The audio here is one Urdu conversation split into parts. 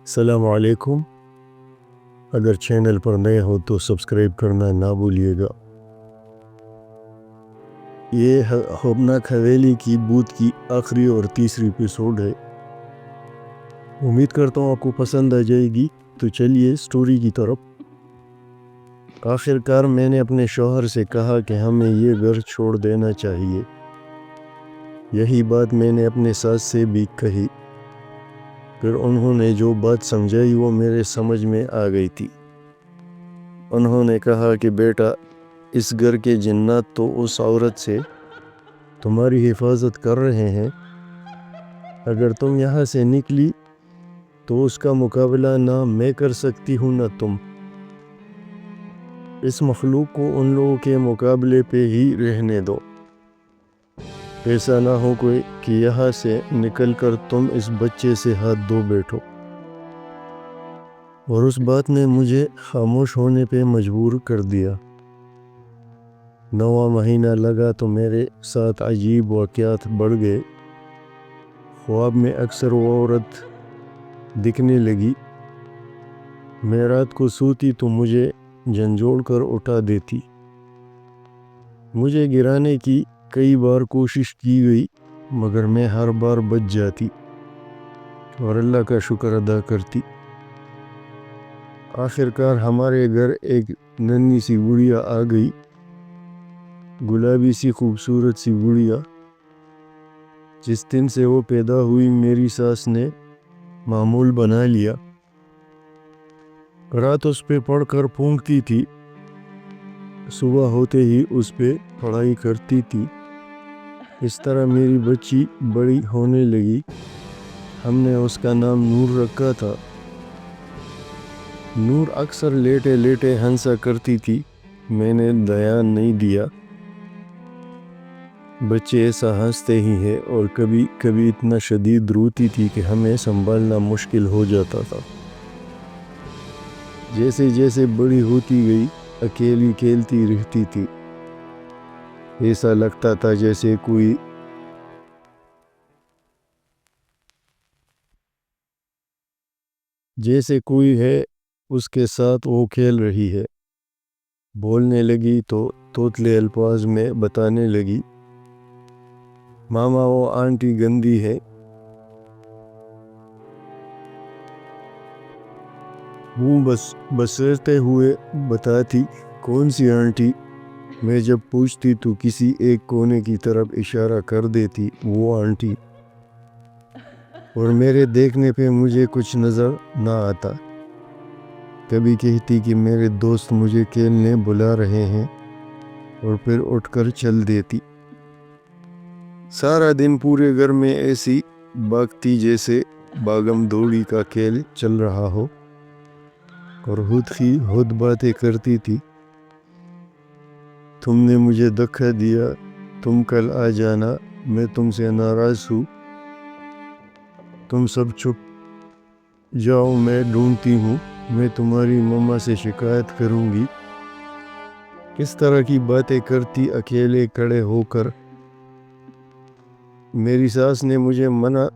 السلام علیکم۔ اگر چینل پر نئے ہو تو سبسکرائب کرنا نہ بھولیے گا۔ یہ خوفناک حویلی کی بھوت کی آخری اور تیسری ایپیسوڈ ہے۔ امید کرتا ہوں آپ کو پسند آ جائے گی۔ تو چلیے سٹوری کی طرف۔ آخر کار میں نے اپنے شوہر سے کہا کہ ہمیں یہ گھر چھوڑ دینا چاہیے۔ یہی بات میں نے اپنے ساس سے بھی کہی۔ پھر انہوں نے جو بات سمجھائی وہ میرے سمجھ میں آ گئی تھی۔ انہوں نے کہا کہ بیٹا، اس گھر کے جنات تو اس عورت سے تمہاری حفاظت کر رہے ہیں۔ اگر تم یہاں سے نکلی تو اس کا مقابلہ نہ میں کر سکتی ہوں نہ تم۔ اس مخلوق کو ان لوگوں کے مقابلے پہ ہی رہنے دو۔ ایسا نہ ہو کوئی کہ یہاں سے نکل کر تم اس بچے سے ہاتھ دھو بیٹھو۔ اور اس بات نے مجھے خاموش ہونے پہ مجبور کر دیا۔ 9واں مہینہ لگا تو میرے ساتھ عجیب واقعات بڑھ گئے۔ خواب میں اکثر وہ عورت دکھنے لگی۔ میں رات کو سوتی تو مجھے جھنجھوڑ کر اٹھا دیتی۔ مجھے گرانے کی کئی بار کوشش کی گئی مگر میں ہر بار بچ جاتی اور اللہ کا شکر ادا کرتی۔ آخر کار ہمارے گھر ایک ننھی سی گڑیا آ گئی، گلابی سی خوبصورت سی گڑیا۔ جس دن سے وہ پیدا ہوئی میری ساس نے معمول بنا لیا۔ رات اس پہ پڑھ کر پھونکتی تھی، صبح ہوتے ہی اس پہ پڑھائی کرتی تھی۔ اس طرح میری بچی بڑی ہونے لگی۔ ہم نے اس کا نام نور رکھا تھا۔ نور اکثر لیٹے لیٹے ہنسا کرتی تھی۔ میں نے دھیان نہیں دیا۔ بچے ایسا ہنستے ہی ہیں، اور کبھی کبھی اتنا شدید روتی تھی کہ ہمیں سنبھالنا مشکل ہو جاتا تھا۔ جیسے جیسے بڑی ہوتی گئی اکیلی کھیلتی رہتی تھی۔ ایسا لگتا تھا جیسے کوئی ہے اس کے ساتھ وہ کھیل رہی ہے۔ بولنے لگی تو توتلے الفاظ میں بتانے لگی، ماما وہ آنٹی گندی ہے۔ وہ بسرتے ہوئے بتاتی، کون سی آنٹی؟ میں جب پوچھتی تو کسی ایک کونے کی طرف اشارہ کر دیتی، وہ آنٹی۔ اور میرے دیکھنے پہ مجھے کچھ نظر نہ آتا۔ کبھی کہتی کہ میرے دوست مجھے کھیلنے بلا رہے ہیں، اور پھر اٹھ کر چل دیتی۔ سارا دن پورے گھر میں ایسی باغتی جیسے باغم دوڑی کا کھیل چل رہا ہو، اور خود باتیں کرتی تھی، تم نے مجھے دھکا دیا، تم کل آ جانا، میں تم سے ناراض ہوں، تم سب چپ جاؤ، میں ڈھونڈتی ہوں، میں تمہاری ماما سے شکایت کروں گی۔ کس طرح کی باتیں کرتی اکیلے کھڑے ہو کر۔ میری ساس نے مجھے منع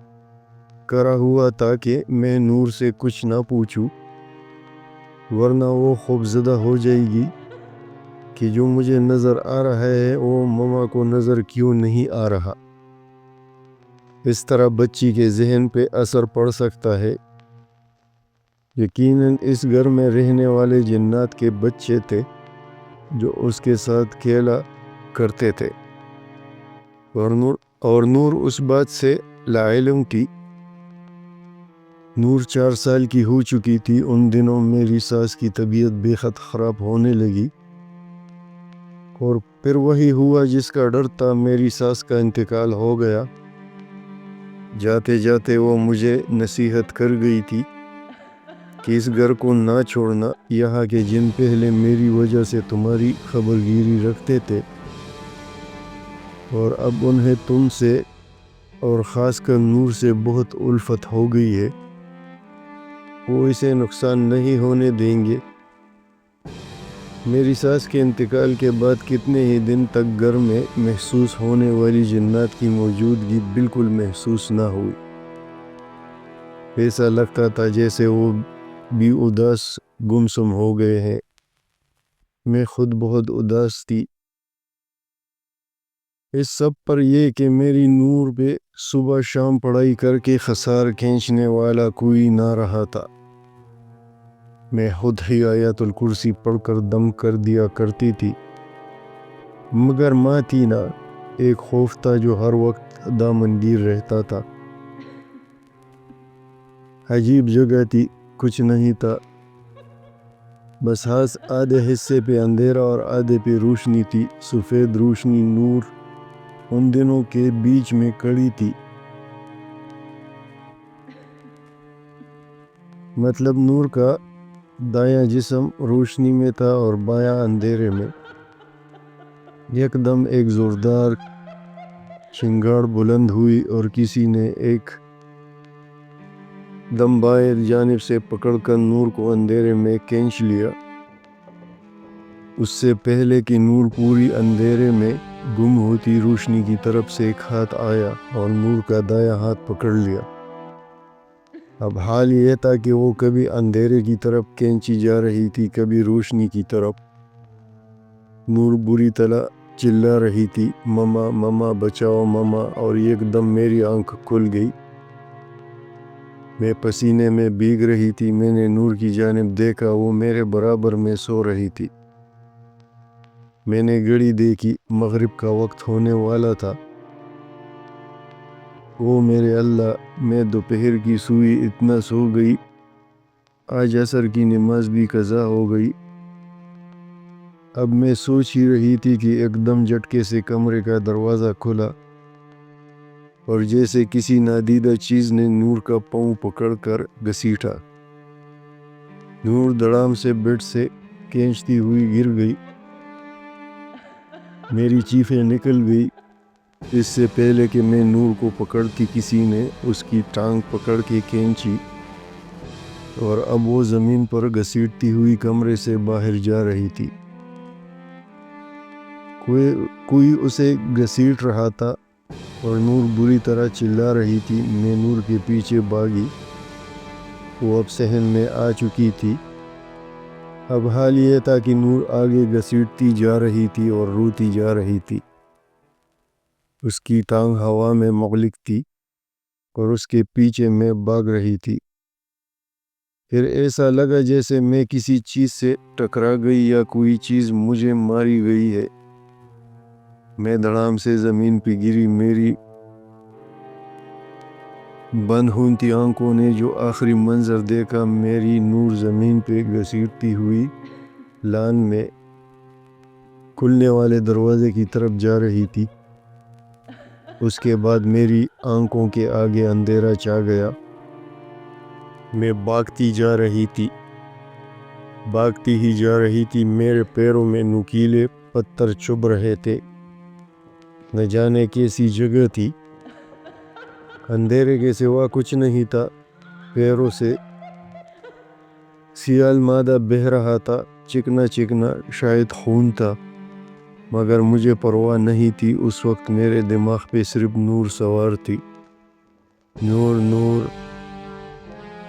کرا ہوا تھا کہ میں نور سے کچھ نہ پوچھوں، ورنہ وہ خوفزدہ ہو جائے گی کہ جو مجھے نظر آ رہا ہے وہ ماما کو نظر کیوں نہیں آ رہا۔ اس طرح بچی کے ذہن پہ اثر پڑ سکتا ہے۔ یقیناً اس گھر میں رہنے والے جنات کے بچے تھے جو اس کے ساتھ کھیلا کرتے تھے، اور نور اس بات سے لاعلم تھی۔ نور 4 سال کی ہو چکی تھی۔ ان دنوں میری ساس کی طبیعت بے حد خراب ہونے لگی، اور پھر وہی ہوا جس کا ڈر تھا، میری ساس کا انتقال ہو گیا۔ جاتے جاتے وہ مجھے نصیحت کر گئی تھی کہ اس گھر کو نہ چھوڑنا، یہاں کے جن پہلے میری وجہ سے تمہاری خبرگیری رکھتے تھے، اور اب انہیں تم سے اور خاص کر نور سے بہت الفت ہو گئی ہے، وہ اسے نقصان نہیں ہونے دیں گے۔ میری ساس کے انتقال کے بعد کتنے ہی دن تک گھر میں محسوس ہونے والی جنات کی موجودگی بالکل محسوس نہ ہوئی۔ ایسا لگتا تھا جیسے وہ بھی اداس گمسم ہو گئے ہیں۔ میں خود بہت اداس تھی، اس سب پر یہ کہ میری نور پہ صبح شام پڑھائی کر کے خسار کھینچنے والا کوئی نہ رہا تھا۔ میں خود ہی آیت الکرسی پڑھ کر دم کر دیا کرتی تھی، مگر ماں تھی نا، ایک خوف تھا جو ہر وقت دامنگیر رہتا تھا۔ عجیب جگہ تھی، کچھ نہیں تھا، بس آدھے حصے پہ اندھیرا اور آدھے پہ روشنی تھی۔ سفید روشنی نور ان دنوں کے بیچ میں کڑی تھی، مطلب نور کا دایاں جسم روشنی میں تھا اور بایاں اندھیرے میں۔ یک دم ایک زوردار چنگاڑ بلند ہوئی اور کسی نے ایک دم بائیں جانب سے پکڑ کر نور کو اندھیرے میں کھینچ لیا۔ اس سے پہلے کہ نور پوری اندھیرے میں گم ہوتی، روشنی کی طرف سے ایک ہاتھ آیا اور نور کا دایاں ہاتھ پکڑ لیا۔ اب حال یہ تھا کہ وہ کبھی اندھیرے کی طرف کھینچی جا رہی تھی، کبھی روشنی کی طرف۔ نور بری طرح چلا رہی تھی، مما مما بچاؤ مما، اور ایک دم میری آنکھ کھل گئی۔ میں پسینے میں بھیگ رہی تھی۔ میں نے نور کی جانب دیکھا، وہ میرے برابر میں سو رہی تھی۔ میں نے گھڑی دیکھی، مغرب کا وقت ہونے والا تھا۔ او میرے اللہ، میں دوپہر کی سوئی اتنا سو گئی، آج عصر کی نماز بھی قضا ہو گئی۔ اب میں سوچ ہی رہی تھی کہ ایک دم جھٹکے سے کمرے کا دروازہ کھلا اور جیسے کسی نادیدہ چیز نے نور کا پاؤں پکڑ کر گھسیٹا۔ نور دڑام سے بیڈ سے کھینچتی ہوئی گر گئی۔ میری چیخیں نکل گئی۔ اس سے پہلے کہ میں نور کو پکڑتی، کسی نے اس کی ٹانگ پکڑ کے کھینچی اور اب وہ زمین پر گھسیٹتی ہوئی کمرے سے باہر جا رہی تھی۔ کوئی اسے گھسیٹ رہا تھا اور نور بری طرح چلا رہی تھی۔ میں نور کے پیچھے بھاگی، وہ اب صحن میں آ چکی تھی۔ اب حال یہ تھا کہ نور آگے گھسیٹتی جا رہی تھی اور روتی جا رہی تھی۔ اس کی ٹانگ ہوا میں معلق تھی اور اس کے پیچھے میں بھاگ رہی تھی۔ پھر ایسا لگا جیسے میں کسی چیز سے ٹکرا گئی یا کوئی چیز مجھے ماری گئی ہے۔ میں دھڑام سے زمین پہ گری۔ میری بند ہوتی آنکھوں نے جو آخری منظر دیکھا، میری نور زمین پہ گھسیٹتی ہوئی لان میں کھلنے والے دروازے کی طرف جا رہی تھی۔ اس کے بعد میری آنکھوں کے آگے اندھیرا چھا گیا۔ میں بھاگتی جا رہی تھی، بھاگتی ہی جا رہی تھی۔ میرے پیروں میں نوکیلے پتھر چبھ رہے تھے۔ نہ جانے کیسی جگہ تھی، اندھیرے کے سوا کچھ نہیں تھا۔ پیروں سے سیال مادہ بہہ رہا تھا، چکنا چکنا، شاید خون تھا، مگر مجھے پرواہ نہیں تھی۔ اس وقت میرے دماغ پہ صرف نور سوار تھی۔ نور نور،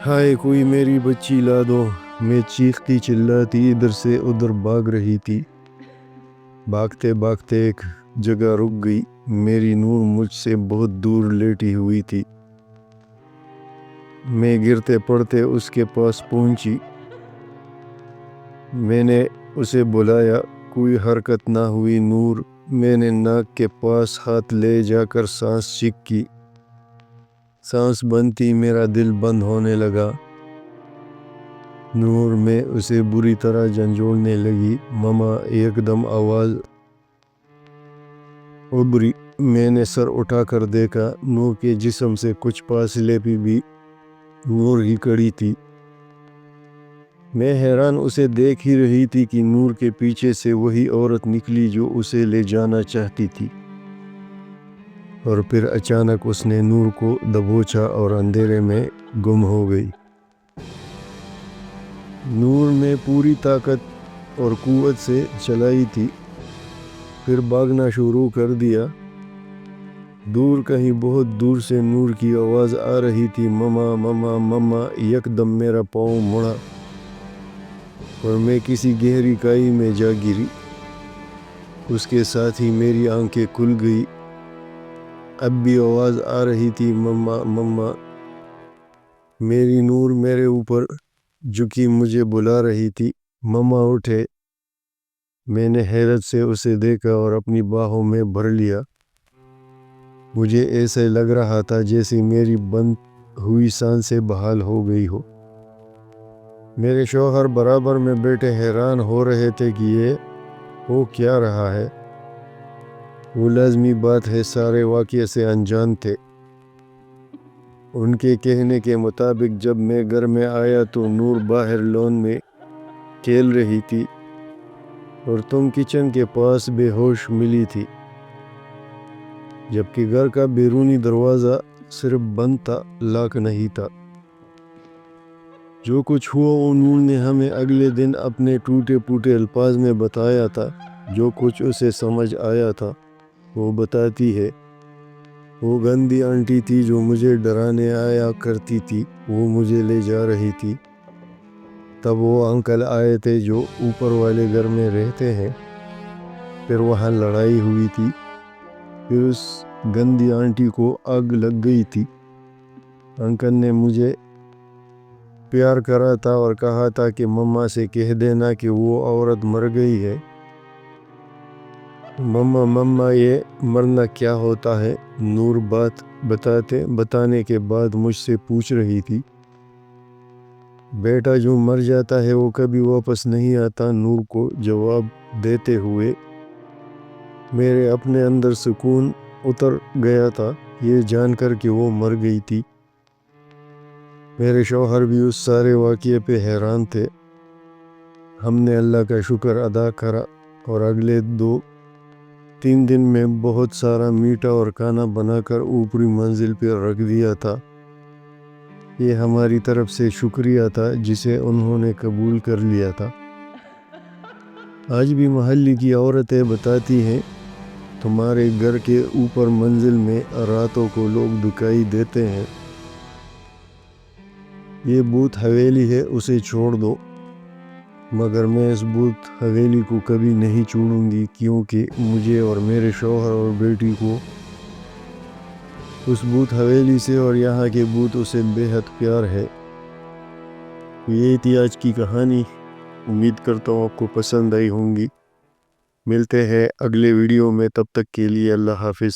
ہائے کوئی میری بچی لا دو۔ میں چیختی چلاتی ادھر سے ادھر بھاگ رہی تھی۔ بھاگتے بھاگتے ایک جگہ رک گئی۔ میری نور مجھ سے بہت دور لیٹی ہوئی تھی۔ میں گرتے پڑتے اس کے پاس پہنچی۔ میں نے اسے بلایا، کوئی حرکت نہ ہوئی۔ نور، میں نے ناک کے پاس ہاتھ لے جا کر سانس چیک کی۔ سانس بند تھی، میرا دل بند ہونے لگا۔ نور، میں اسے بری طرح جھنجھوڑنے لگی۔ مما، ایک دم آواز ابھری۔ میں نے سر اٹھا کر دیکھا، نور کے جسم سے کچھ فاصلے پہ بھی نور ہی کھڑی تھی۔ میں حیران اسے دیکھ ہی رہی تھی کہ نور کے پیچھے سے وہی عورت نکلی جو اسے لے جانا چاہتی تھی، اور پھر اچانک اس نے نور کو دبوچا اور اندھیرے میں گم ہو گئی۔ نور میں پوری طاقت اور قوت سے چلائی تھی، پھر بھاگنا شروع کر دیا۔ دور کہیں بہت دور سے نور کی آواز آ رہی تھی، مما مما مما۔ یکدم میرا پاؤں مڑا اور میں کسی گہری کائی میں جا گری۔ اس کے ساتھ ہی میری آنکھیں کھل گئی۔ اب بھی آواز آ رہی تھی، مما مما۔ میری نور میرے اوپر جھکی مجھے بلا رہی تھی، مما اٹھے۔ میں نے حیرت سے اسے دیکھا اور اپنی باہوں میں بھر لیا۔ مجھے ایسے لگ رہا تھا جیسے میری بند ہوئی سانسیں بحال ہو گئی ہو۔ میرے شوہر برابر میں بیٹھے حیران ہو رہے تھے کہ یہ ہو کیا رہا ہے۔ وہ لازمی بات ہے سارے واقعے سے انجان تھے۔ ان کے کہنے کے مطابق جب میں گھر میں آیا تو نور باہر لون میں کھیل رہی تھی اور تم کچن کے پاس بے ہوش ملی تھی، جبکہ گھر کا بیرونی دروازہ صرف بند تھا، لاک نہیں تھا۔ جو کچھ ہوا وہ نور نے ہمیں اگلے دن اپنے ٹوٹے پھوٹے الفاظ میں بتایا تھا۔ جو کچھ اسے سمجھ آیا تھا وہ بتاتی ہے۔ وہ گندی آنٹی تھی جو مجھے ڈرانے آیا کرتی تھی، وہ مجھے لے جا رہی تھی۔ تب وہ انکل آئے تھے جو اوپر والے گھر میں رہتے ہیں۔ پھر وہاں لڑائی ہوئی تھی، پھر اس گندی آنٹی کو آگ لگ گئی تھی۔ انکل نے مجھے پیار کرا تھا اور کہا تھا کہ مما سے کہہ دینا کہ وہ عورت مر گئی ہے۔ مما مما، یہ مرنا کیا ہوتا ہے؟ نور بات بتانے کے بعد مجھ سے پوچھ رہی تھی۔ بیٹا جو مر جاتا ہے وہ کبھی واپس نہیں آتا، نور کو جواب دیتے ہوئے میرے اپنے اندر سکون اتر گیا تھا، یہ جان کر کہ وہ مر گئی تھی۔ میرے شوہر بھی اس سارے واقعے پہ حیران تھے۔ ہم نے اللہ کا شکر ادا کرا اور اگلے 2-3 دن میں بہت سارا میٹھا اور کھانا بنا کر اوپری منزل پہ رکھ دیا تھا۔ یہ ہماری طرف سے شکریہ تھا جسے انہوں نے قبول کر لیا تھا۔ آج بھی محلے کی عورتیں بتاتی ہیں، تمہارے گھر کے اوپر منزل میں راتوں کو لوگ دکھائی دیتے ہیں۔ یہ بھوت حویلی ہے، اسے چھوڑ دو۔ مگر میں اس بھوت حویلی کو کبھی نہیں چھوڑوں گی، کیونکہ مجھے اور میرے شوہر اور بیٹی کو اس بھوت حویلی سے اور یہاں کے بھوتوں سے بے حد پیار ہے۔ یہ تھی آج کی کہانی۔ امید کرتا ہوں آپ کو پسند آئی ہوں گی۔ ملتے ہیں اگلے ویڈیو میں، تب تک کے لیے اللہ حافظ۔